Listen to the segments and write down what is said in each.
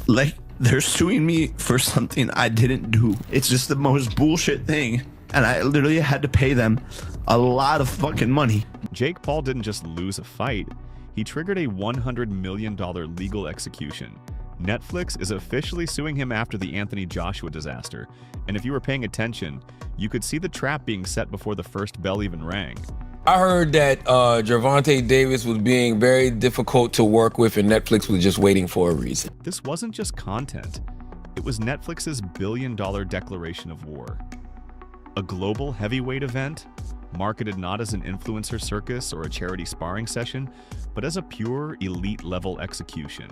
Like, they're suing me for something I didn't do. It's just the most bullshit thing. And I literally had to pay them a lot of fucking money. Jake Paul didn't just lose a fight, he triggered a $100 million legal execution. Netflix is officially suing him after the Anthony Joshua disaster, and if you were paying attention, you could see the trap being set before the first bell even rang. I heard that Gervonta Davis was being very difficult to work with and Netflix was just waiting for a reason. This wasn't just content, it was Netflix's billion-dollar declaration of war. A global heavyweight event, marketed not as an influencer circus or a charity sparring session, but as a pure elite-level execution.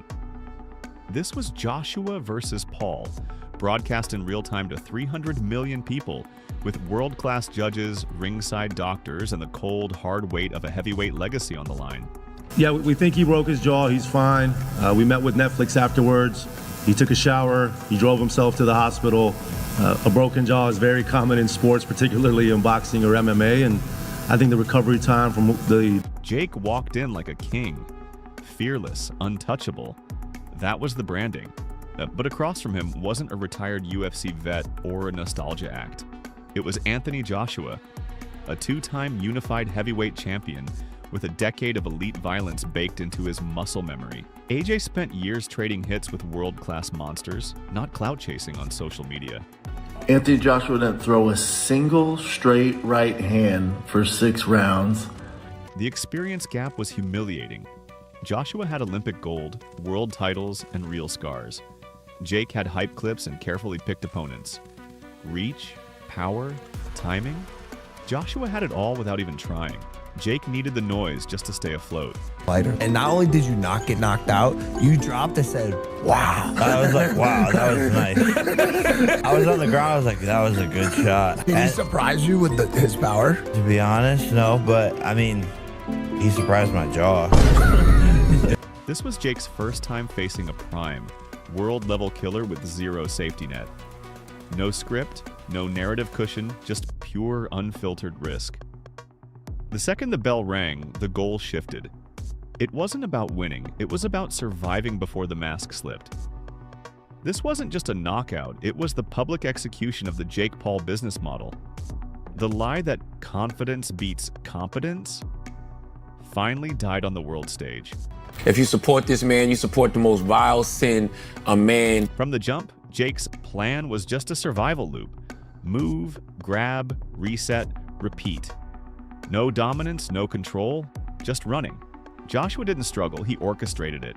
This was Joshua versus Paul, broadcast in real time to 300 million people, with world-class judges, ringside doctors, and the cold, hard weight of a heavyweight legacy on the line. Yeah, we think he broke his jaw. He's fine. We met with Netflix afterwards. He took a shower. He drove himself to the hospital. A broken jaw is very common in sports, particularly in boxing or MMA, and I think the recovery time from the... Jake walked in like a king, fearless, untouchable. That was the branding. But across from him wasn't a retired UFC vet or a nostalgia act. It was Anthony Joshua, a two-time unified heavyweight champion with a decade of elite violence baked into his muscle memory. AJ spent years trading hits with world-class monsters, not clout chasing on social media. Anthony Joshua didn't throw a single straight right hand for 6 rounds. The experience gap was humiliating. Joshua had Olympic gold, world titles, and real scars. Jake had hype clips and carefully picked opponents. Reach, power, timing. Joshua had it all without even trying. Jake needed the noise just to stay afloat. And not only did you not get knocked out, you dropped and said, wow. I was like, wow, that was nice. I was on the ground, I was like, that was a good shot. Did he surprise you with his power? To be honest, no, but I mean, he surprised my jaw. This was Jake's first time facing a prime, world-level killer with zero safety net. No script, no narrative cushion, just pure, unfiltered risk. The second the bell rang, the goal shifted. It wasn't about winning, it was about surviving before the mask slipped. This wasn't just a knockout, it was the public execution of the Jake Paul business model. The lie that confidence beats competence finally died on the world stage. If you support this man, you support the most vile sin a man. From the jump, Jake's plan was just a survival loop. Move, grab, reset, repeat. No dominance, no control, just running. Joshua didn't struggle, he orchestrated it.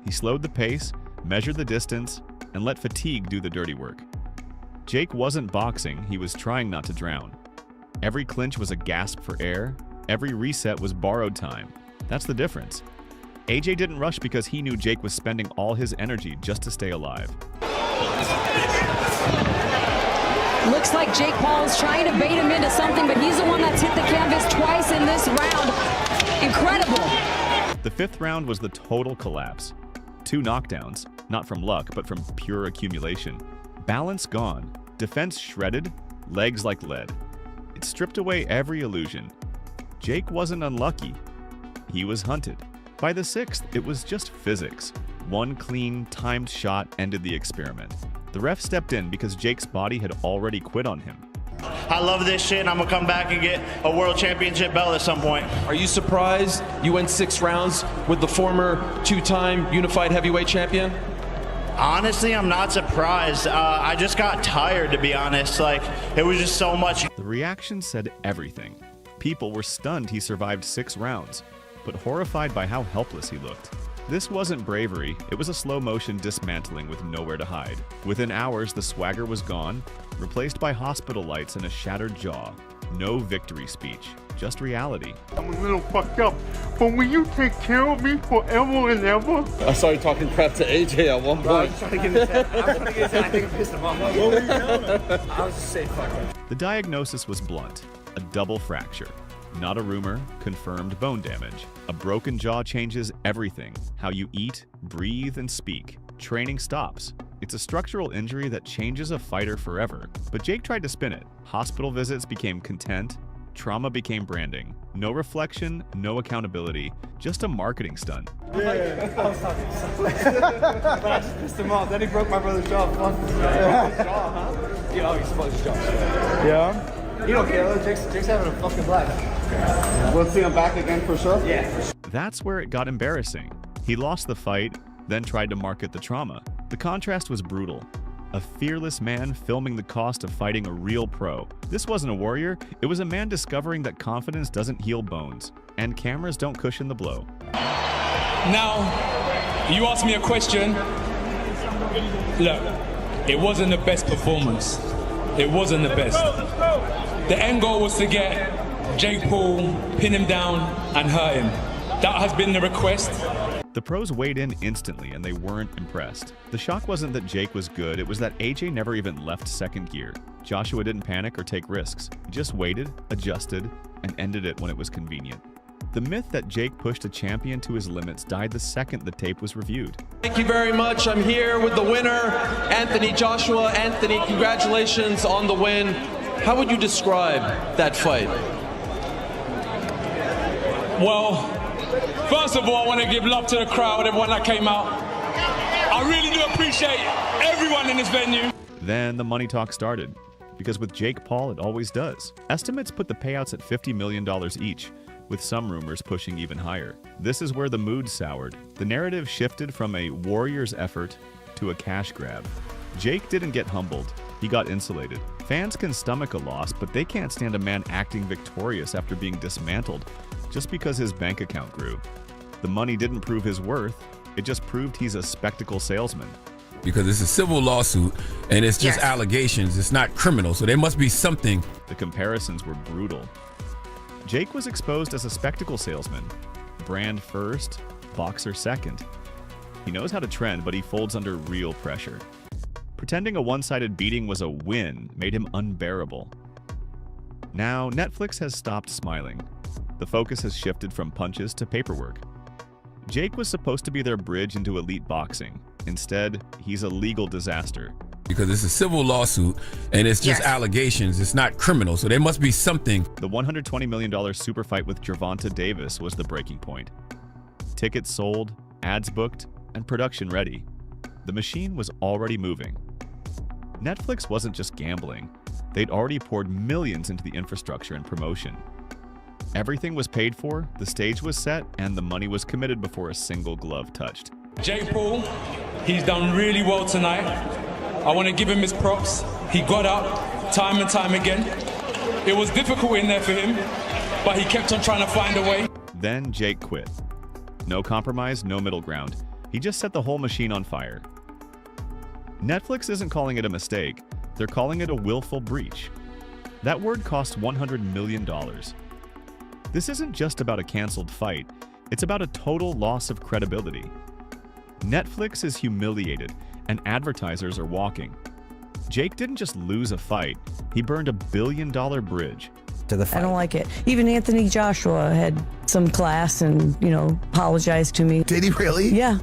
He slowed the pace, measured the distance, and let fatigue do the dirty work. Jake wasn't boxing, he was trying not to drown. Every clinch was a gasp for air, every reset was borrowed time. That's the difference. AJ didn't rush because he knew Jake was spending all his energy just to stay alive. Looks like Jake Paul is trying to bait him into something, but he's the one that's hit the canvas twice in this round. Incredible. The fifth round was the total collapse. 2 knockdowns, not from luck, but from pure accumulation. Balance gone, defense shredded, legs like lead. It stripped away every illusion. Jake wasn't unlucky. He was hunted. By the 6th, it was just physics. One clean, timed shot ended the experiment. The ref stepped in because Jake's body had already quit on him. I love this shit, and I'm gonna come back and get a world championship belt at some point. Are you surprised you went 6 rounds with the former 2-time unified heavyweight champion? Honestly, I'm not surprised. I just got tired, to be honest. Like, it was just so much. The reaction said everything. People were stunned he survived 6 rounds, but horrified by how helpless he looked. This wasn't bravery, it was a slow-motion dismantling with nowhere to hide. Within hours, the swagger was gone, replaced by hospital lights and a shattered jaw. No victory speech, just reality. I'm a little fucked up, but will you take care of me forever and ever? I saw you talking crap to AJ at one point. I was trying to get his head. I think I pissed him off. What were you doing? I was just saying fuck him. The diagnosis was blunt, a double fracture. Not a rumor, confirmed bone damage. A broken jaw changes everything. How you eat, breathe, and speak. Training stops. It's a structural injury that changes a fighter forever. But Jake tried to spin it. Hospital visits became content. trauma became branding. No reflection, no accountability, just a marketing stunt. Yeah, I was talking but I just pissed him off. Then he broke my brother's jaw. Huh? Yeah, he smoked his jaw. Yeah? You don't care though. Jake's having a fucking blast. We'll see him back again for sure? Yeah. That's where it got embarrassing. He lost the fight, then tried to market the trauma. The contrast was brutal. A fearless man filming the cost of fighting a real pro. This wasn't a warrior, it was a man discovering that confidence doesn't heal bones, and cameras don't cushion the blow. Now, you asked me a question. Look, it wasn't the best performance. It wasn't the best. The end goal was to get Jake Paul, pin him down, and hurt him. That has been the request. The pros weighed in instantly and they weren't impressed. The shock wasn't that Jake was good, it was that AJ never even left second gear. Joshua didn't panic or take risks. He just waited, adjusted, and ended it when it was convenient. The myth that Jake pushed a champion to his limits died the second the tape was reviewed. Thank you very much. I'm here with the winner, Anthony Joshua. Anthony, congratulations on the win. How would you describe that fight? Well, first of all, I want to give love to the crowd, everyone that came out. I really do appreciate everyone in this venue. Then the money talk started, because with Jake Paul, it always does. Estimates put the payouts at $50 million each, with some rumors pushing even higher. This is where the mood soured. The narrative shifted from a warrior's effort to a cash grab. Jake didn't get humbled, he got insulated. Fans can stomach a loss, but they can't stand a man acting victorious after being dismantled just because his bank account grew. The money didn't prove his worth, it just proved he's a spectacle salesman. Because it's a civil lawsuit and it's just allegations, it's not criminal, so there must be something. The comparisons were brutal. Jake was exposed as a spectacle salesman. Brand first, boxer second. He knows how to trend, but he folds under real pressure. Pretending a one-sided beating was a win made him unbearable. Now, Netflix has stopped smiling. The focus has shifted from punches to paperwork. Jake was supposed to be their bridge into elite boxing. Instead, he's a legal disaster. Because it's a civil lawsuit and it's just allegations, it's not criminal, so there must be something. The $120 million super fight with Gervonta Davis was the breaking point. Tickets sold, ads booked, and production ready. The machine was already moving. Netflix wasn't just gambling. They'd already poured millions into the infrastructure and promotion. Everything was paid for, the stage was set, and the money was committed before a single glove touched. Jake Paul, he's done really well tonight. I want to give him his props. He got up time and time again. It was difficult in there for him, but he kept on trying to find a way. Then Jake quit. No compromise, no middle ground. He just set the whole machine on fire. Netflix isn't calling it a mistake, they're calling it a willful breach. That word cost $100 million. This isn't just about a canceled fight, it's about a total loss of credibility. Netflix is humiliated, and advertisers are walking. Jake didn't just lose a fight, he burned $1 billion bridge. To the fight. I don't like it. Even Anthony Joshua had some class and, apologized to me. Did he really? Yeah.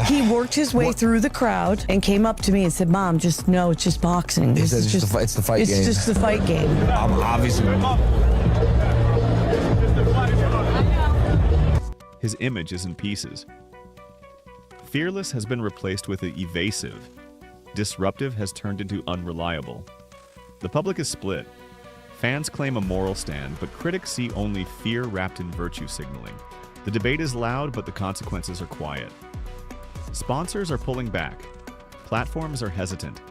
He worked his way through the crowd and came up to me and said, "Mom, just no, it's just boxing. It's the fight game. It's just the fight game." Obviously. His image is in pieces. Fearless has been replaced with evasive. Disruptive has turned into unreliable. The public is split. Fans claim a moral stand, but critics see only fear wrapped in virtue signaling. The debate is loud, but the consequences are quiet. Sponsors are pulling back. Platforms are hesitant.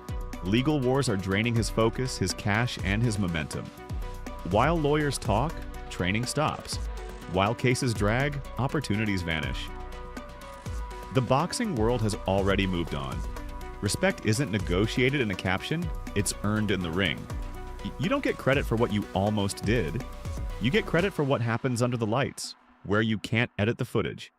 Legal wars are draining his focus, his cash, and his momentum. While lawyers talk, training stops. While cases drag, opportunities vanish. The boxing world has already moved on. Respect isn't negotiated in a caption, it's earned in the ring. You don't get credit for what you almost did. You get credit for what happens under the lights, where you can't edit the footage.